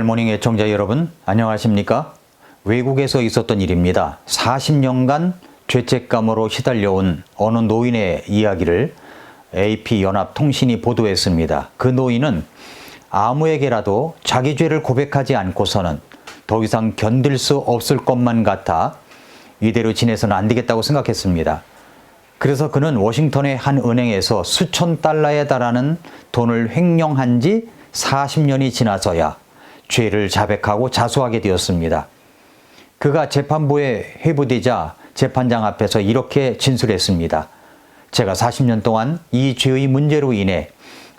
굿모닝 애청자 여러분, 안녕하십니까? 외국에서 있었던 일입니다. 40년간 죄책감으로 시달려온 어느 노인의 이야기를 AP연합통신이 보도했습니다. 그 노인은 아무에게라도 자기 죄를 고백하지 않고서는 더 이상 견딜 수 없을 것만 같아 이대로 지내서는 안 되겠다고 생각했습니다. 그래서 그는 워싱턴의 한 은행에서 수천 달러에 달하는 돈을 횡령한 지 40년이 지나서야 죄를 자백하고 자수하게 되었습니다. 그가 재판부에 회부되자 재판장 앞에서 이렇게 진술했습니다. 제가 40년 동안 이 죄의 문제로 인해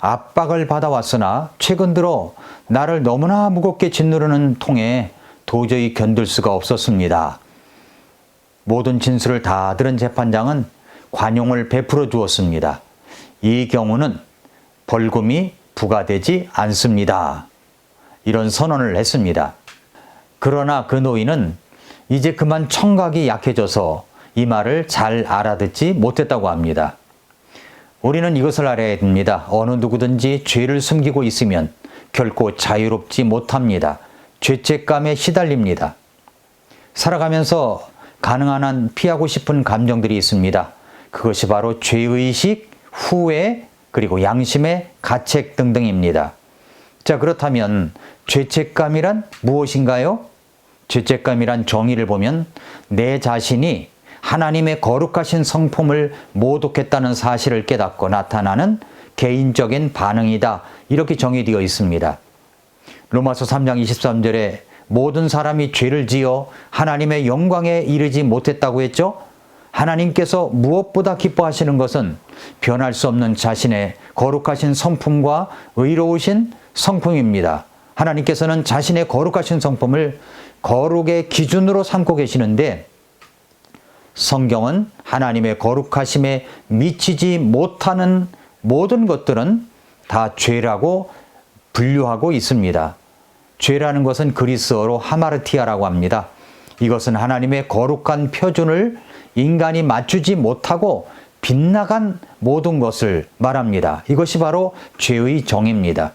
압박을 받아왔으나 최근 들어 나를 너무나 무겁게 짓누르는 통에 도저히 견딜 수가 없었습니다. 모든 진술을 다 들은 재판장은 관용을 베풀어 주었습니다. 이 경우는 벌금이 부과되지 않습니다. 이런 선언을 했습니다. 그러나 그 노인은 이제 그만 청각이 약해져서 이 말을 잘 알아듣지 못했다고 합니다. 우리는 이것을 알아야 됩니다. 어느 누구든지 죄를 숨기고 있으면 결코 자유롭지 못합니다. 죄책감에 시달립니다. 살아가면서 가능한 한 피하고 싶은 감정들이 있습니다. 그것이 바로 죄의식, 후회, 그리고 양심의 가책 등등입니다. 자, 그렇다면 죄책감이란 무엇인가요? 죄책감이란 정의를 보면 내 자신이 하나님의 거룩하신 성품을 모독했다는 사실을 깨닫고 나타나는 개인적인 반응이다. 이렇게 정의되어 있습니다. 로마서 3장 23절에 모든 사람이 죄를 지어 하나님의 영광에 이르지 못했다고 했죠? 하나님께서 무엇보다 기뻐하시는 것은 변할 수 없는 자신의 거룩하신 성품과 의로우신 성품입니다. 하나님께서는 자신의 거룩하신 성품을 거룩의 기준으로 삼고 계시는데 성경은 하나님의 거룩하심에 미치지 못하는 모든 것들은 다 죄라고 분류하고 있습니다. 죄라는 것은 그리스어로 하마르티아라고 합니다. 이것은 하나님의 거룩한 표준을 인간이 맞추지 못하고 빗나간 모든 것을 말합니다. 이것이 바로 죄의 정의입니다.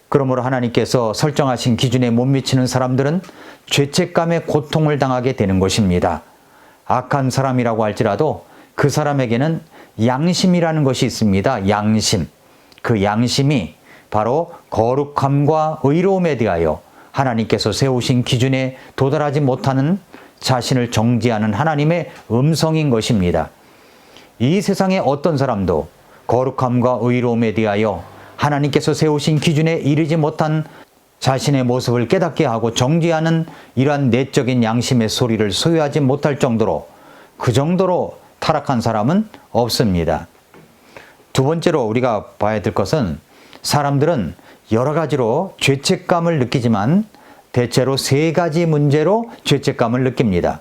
그러므로 하나님께서 설정하신 기준에 못 미치는 사람들은 죄책감의 고통을 당하게 되는 것입니다. 악한 사람이라고 할지라도 그 사람에게는 양심이라는 것이 있습니다. 양심. 그 양심이 바로 거룩함과 의로움에 대하여 하나님께서 세우신 기준에 도달하지 못하는 자신을 정죄하는 하나님의 음성인 것입니다. 이 세상의 어떤 사람도 거룩함과 의로움에 대하여 하나님께서 세우신 기준에 이르지 못한 자신의 모습을 깨닫게 하고 정죄하는 이러한 내적인 양심의 소리를 소유하지 못할 정도로 그 정도로 타락한 사람은 없습니다. 두 번째로 우리가 봐야 될 것은 사람들은 여러 가지로 죄책감을 느끼지만 대체로 세 가지 문제로 죄책감을 느낍니다.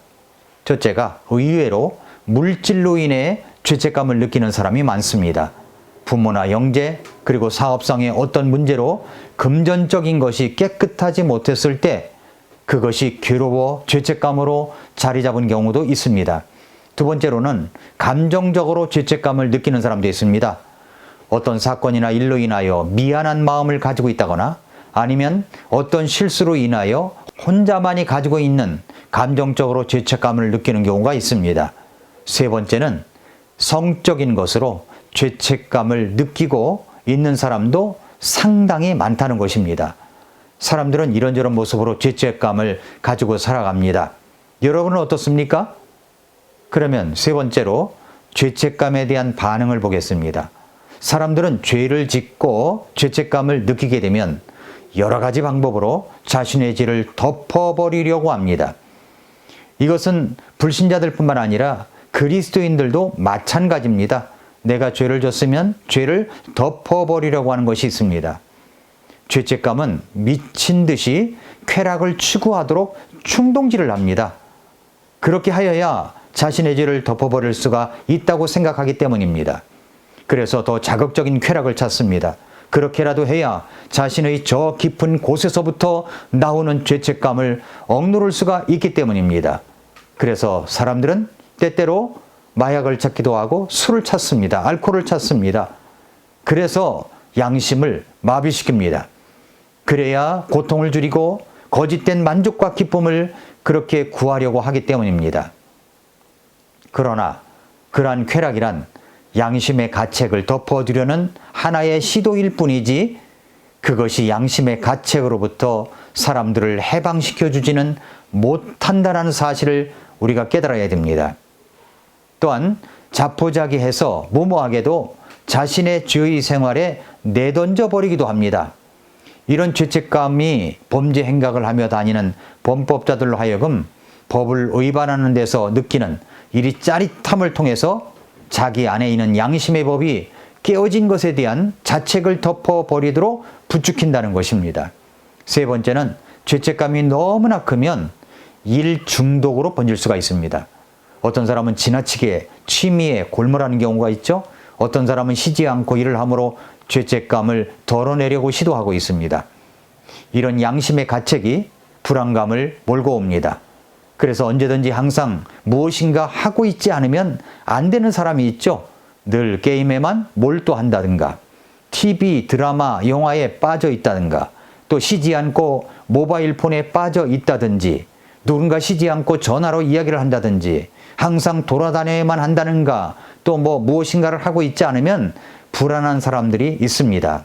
첫째가 의외로 물질로 인해 죄책감을 느끼는 사람이 많습니다. 부모나 형제 그리고 사업상의 어떤 문제로 금전적인 것이 깨끗하지 못했을 때 그것이 괴로워 죄책감으로 자리 잡은 경우도 있습니다. 두 번째로는 감정적으로 죄책감을 느끼는 사람도 있습니다. 어떤 사건이나 일로 인하여 미안한 마음을 가지고 있다거나 아니면 어떤 실수로 인하여 혼자만이 가지고 있는 감정적으로 죄책감을 느끼는 경우가 있습니다. 세 번째는 성적인 것으로 죄책감을 느끼고 있는 사람도 상당히 많다는 것입니다. 사람들은 이런저런 모습으로 죄책감을 가지고 살아갑니다. 여러분은 어떻습니까? 그러면 세 번째로 죄책감에 대한 반응을 보겠습니다. 사람들은 죄를 짓고 죄책감을 느끼게 되면 여러 가지 방법으로 자신의 죄를 덮어버리려고 합니다. 이것은 불신자들뿐만 아니라 그리스도인들도 마찬가지입니다. 내가 죄를 졌으면 죄를 덮어버리려고 하는 것이 있습니다. 죄책감은 미친 듯이 쾌락을 추구하도록 충동질을 합니다. 그렇게 하여야 자신의 죄를 덮어버릴 수가 있다고 생각하기 때문입니다. 그래서 더 자극적인 쾌락을 찾습니다. 그렇게라도 해야 자신의 저 깊은 곳에서부터 나오는 죄책감을 억누를 수가 있기 때문입니다. 그래서 사람들은 때때로 마약을 찾기도 하고 술을 찾습니다. 알코올을 찾습니다. 그래서 양심을 마비시킵니다. 그래야 고통을 줄이고 거짓된 만족과 기쁨을 그렇게 구하려고 하기 때문입니다. 그러나 그러한 쾌락이란 양심의 가책을 덮어두려는 하나의 시도일 뿐이지 그것이 양심의 가책으로부터 사람들을 해방시켜 주지는 못한다는 사실을 우리가 깨달아야 됩니다. 또한 자포자기해서 무모하게도 자신의 죄의 생활에 내던져 버리기도 합니다. 이런 죄책감이 범죄 행각을 하며 다니는 범법자들로 하여금 법을 위반하는 데서 느끼는 이 짜릿함을 통해서 자기 안에 있는 양심의 법이 깨어진 것에 대한 자책을 덮어버리도록 부추긴다는 것입니다. 세 번째는 죄책감이 너무나 크면 일 중독으로 번질 수가 있습니다. 어떤 사람은 지나치게 취미에 골몰하는 경우가 있죠. 어떤 사람은 쉬지 않고 일을 함으로 죄책감을 덜어내려고 시도하고 있습니다. 이런 양심의 가책이 불안감을 몰고 옵니다. 그래서 언제든지 항상 무엇인가 하고 있지 않으면 안 되는 사람이 있죠. 늘 게임에만 몰두한다든가 TV, 드라마, 영화에 빠져 있다든가 또 쉬지 않고 모바일 폰에 빠져 있다든지 누군가 쉬지 않고 전화로 이야기를 한다든지 항상 돌아다녀야만 한다는가 또 무엇인가를 하고 있지 않으면 불안한 사람들이 있습니다.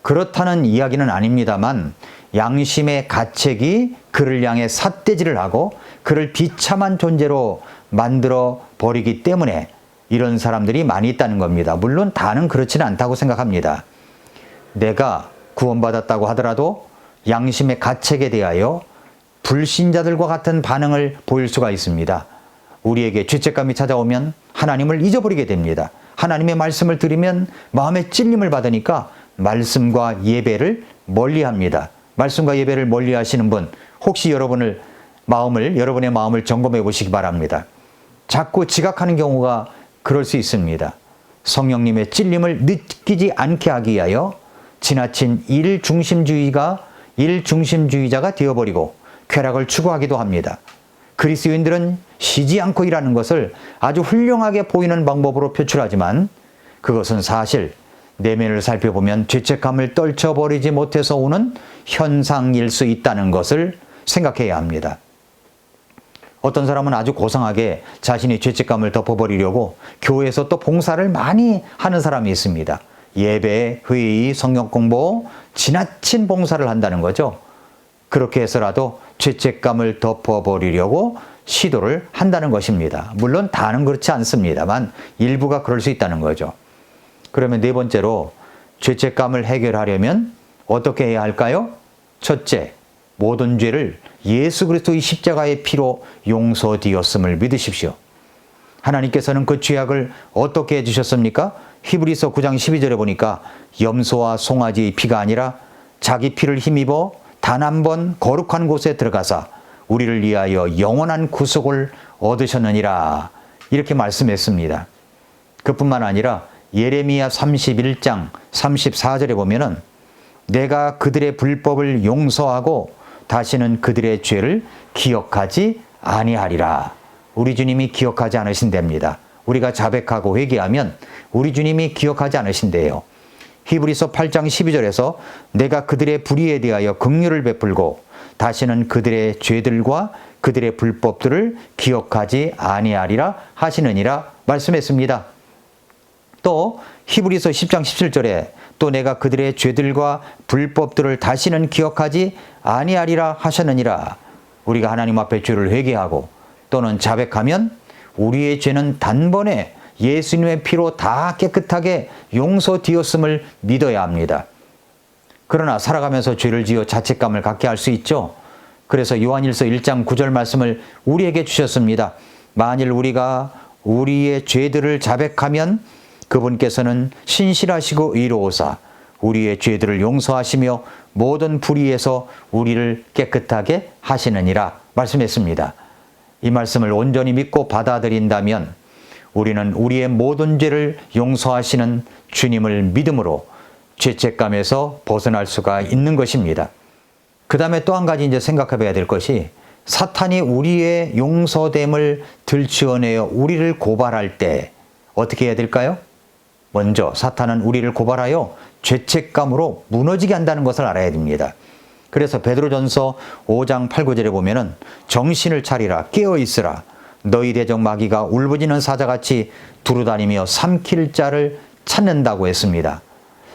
그렇다는 이야기는 아닙니다만 양심의 가책이 그를 향해 삿대질을 하고 그를 비참한 존재로 만들어 버리기 때문에 이런 사람들이 많이 있다는 겁니다. 물론 다는 그렇지는 않다고 생각합니다. 내가 구원받았다고 하더라도 양심의 가책에 대하여 불신자들과 같은 반응을 보일 수가 있습니다. 우리에게 죄책감이 찾아오면 하나님을 잊어버리게 됩니다. 하나님의 말씀을 들으면 마음의 찔림을 받으니까 말씀과 예배를 멀리합니다. 말씀과 예배를 멀리하시는 분 혹시 여러분의 마음을 점검해 보시기 바랍니다. 자꾸 지각하는 경우가 그럴 수 있습니다. 성령님의 찔림을 느끼지 않게 하기 위하여 지나친 일중심주의자가 되어버리고 쾌락을 추구하기도 합니다. 그리스도인들은 쉬지 않고 일하는 것을 아주 훌륭하게 보이는 방법으로 표출하지만 그것은 사실 내면을 살펴보면 죄책감을 떨쳐버리지 못해서 오는 현상일 수 있다는 것을 생각해야 합니다. 어떤 사람은 아주 고상하게 자신의 죄책감을 덮어버리려고 교회에서 또 봉사를 많이 하는 사람이 있습니다. 예배, 회의, 성경 공부, 지나친 봉사를 한다는 거죠. 그렇게 해서라도 죄책감을 덮어버리려고 시도를 한다는 것입니다. 물론 다는 그렇지 않습니다만 일부가 그럴 수 있다는 거죠. 그러면 네 번째로 죄책감을 해결하려면 어떻게 해야 할까요? 첫째, 모든 죄를 예수 그리스도의 십자가의 피로 용서되었음을 믿으십시오. 하나님께서는 그 죄악을 어떻게 해주셨습니까? 히브리서 9장 12절에 보니까 염소와 송아지의 피가 아니라 자기 피를 힘입어 단 한 번 거룩한 곳에 들어가사 우리를 위하여 영원한 구속을 얻으셨느니라 이렇게 말씀했습니다. 그뿐만 아니라 예레미야 31장 34절에 보면은 내가 그들의 불법을 용서하고 다시는 그들의 죄를 기억하지 아니하리라. 우리 주님이 기억하지 않으신답니다. 우리가 자백하고 회개하면 우리 주님이 기억하지 않으신대요. 히브리서 8장 12절에서 내가 그들의 불의에 대하여 긍휼을 베풀고 다시는 그들의 죄들과 그들의 불법들을 기억하지 아니하리라 하시느니라 말씀했습니다. 또 히브리서 10장 17절에 또 내가 그들의 죄들과 불법들을 다시는 기억하지 아니하리라 하셨느니라. 우리가 하나님 앞에 죄를 회개하고 또는 자백하면 우리의 죄는 단번에 예수님의 피로 다 깨끗하게 용서되었음을 믿어야 합니다. 그러나 살아가면서 죄를 지어 자책감을 갖게 할 수 있죠. 그래서 요한일서 1장 9절 말씀을 우리에게 주셨습니다. 만일 우리가 우리의 죄들을 자백하면 그분께서는 신실하시고 의로우사 우리의 죄들을 용서하시며 모든 불의에서 우리를 깨끗하게 하시느니라 말씀했습니다. 이 말씀을 온전히 믿고 받아들인다면 우리는 우리의 모든 죄를 용서하시는 주님을 믿음으로 죄책감에서 벗어날 수가 있는 것입니다. 그 다음에 또 한 가지 이제 생각해 봐야 될 것이 사탄이 우리의 용서됨을 들추어내어 우리를 고발할 때 어떻게 해야 될까요? 먼저 사탄은 우리를 고발하여 죄책감으로 무너지게 한다는 것을 알아야 됩니다. 그래서 베드로전서 5장 8, 9절에 보면은 정신을 차리라 깨어 있으라 너희 대적 마귀가 울부짖는 사자같이 두루다니며 삼킬 자를 찾는다고 했습니다.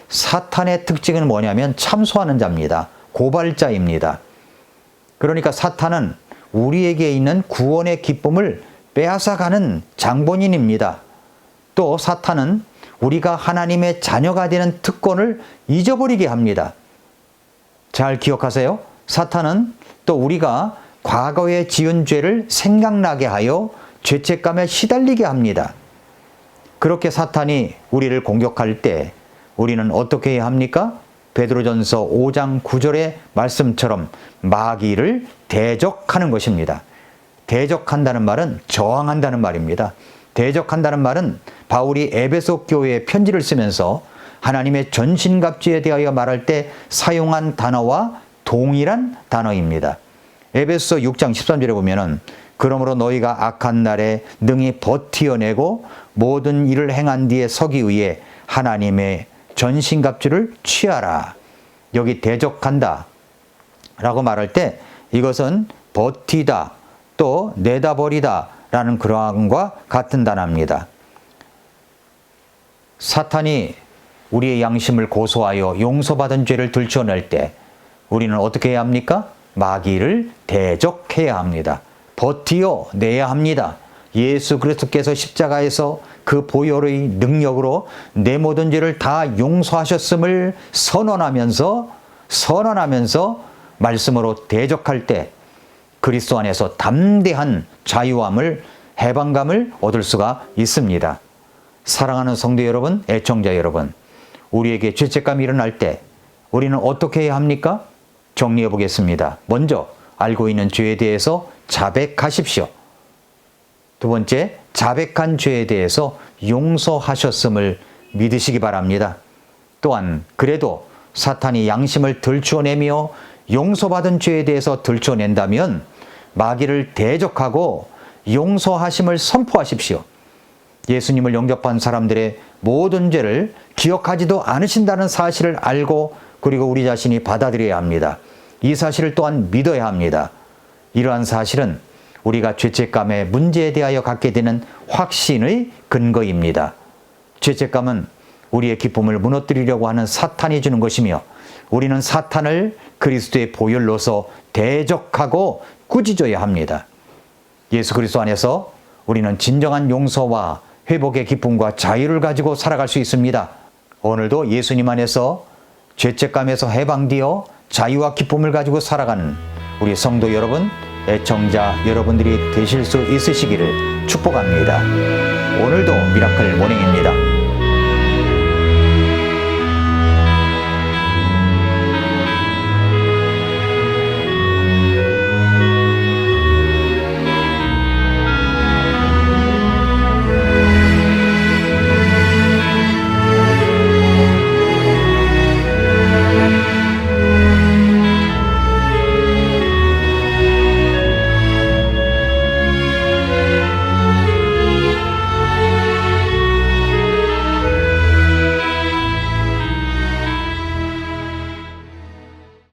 사탄의 특징은 뭐냐면 참소하는 자입니다. 고발자입니다. 그러니까 사탄은 우리에게 있는 구원의 기쁨을 빼앗아가는 장본인입니다. 또 사탄은 우리가 하나님의 자녀가 되는 특권을 잊어버리게 합니다. 잘 기억하세요. 사탄은 또 우리가 과거에 지은 죄를 생각나게 하여 죄책감에 시달리게 합니다. 그렇게 사탄이 우리를 공격할 때 우리는 어떻게 해야 합니까? 베드로전서 5장 9절의 말씀처럼 마귀를 대적하는 것입니다. 대적한다는 말은 저항한다는 말입니다. 대적한다는 말은 바울이 에베소 교회에 편지를 쓰면서 하나님의 전신갑주에 대하여 말할 때 사용한 단어와 동일한 단어입니다. 에베소 6장 13절에 보면은 그러므로 너희가 악한 날에 능히 버티어내고 모든 일을 행한 뒤에 서기 위해 하나님의 전신갑주를 취하라. 여기 대적한다 라고 말할 때 이것은 버티다 또 내다버리다 라는 그러함과 같은 단어입니다. 사탄이 우리의 양심을 고소하여 용서받은 죄를 들춰낼 때 우리는 어떻게 해야 합니까? 마귀를 대적해야 합니다. 버티어 내야 합니다. 예수 그리스도께서 십자가에서 그 보혈의 능력으로 내 모든 죄를 다 용서하셨음을 선언하면서 말씀으로 대적할 때 그리스도 안에서 담대한 자유함을 해방감을 얻을 수가 있습니다. 사랑하는 성도 여러분, 애청자 여러분, 우리에게 죄책감이 일어날 때 우리는 어떻게 해야 합니까? 정리해 보겠습니다. 먼저 알고 있는 죄에 대해서 자백하십시오. 두 번째, 자백한 죄에 대해서 용서하셨음을 믿으시기 바랍니다. 또한 그래도 사탄이 양심을 들추어내며 용서받은 죄에 대해서 들추어낸다면 마귀를 대적하고 용서하심을 선포하십시오. 예수님을 영접한 사람들의 모든 죄를 기억하지도 않으신다는 사실을 알고 그리고 우리 자신이 받아들여야 합니다. 이 사실을 또한 믿어야 합니다. 이러한 사실은 우리가 죄책감의 문제에 대하여 갖게 되는 확신의 근거입니다. 죄책감은 우리의 기쁨을 무너뜨리려고 하는 사탄이 주는 것이며 우리는 사탄을 그리스도의 보혈로서 대적하고 꾸짖어야 합니다. 예수 그리스도 안에서 우리는 진정한 용서와 회복의 기쁨과 자유를 가지고 살아갈 수 있습니다. 오늘도 예수님 안에서 죄책감에서 해방되어 자유와 기쁨을 가지고 살아가는 우리 성도 여러분, 애청자 여러분들이 되실 수 있으시기를 축복합니다. 오늘도 미라클 모닝입니다.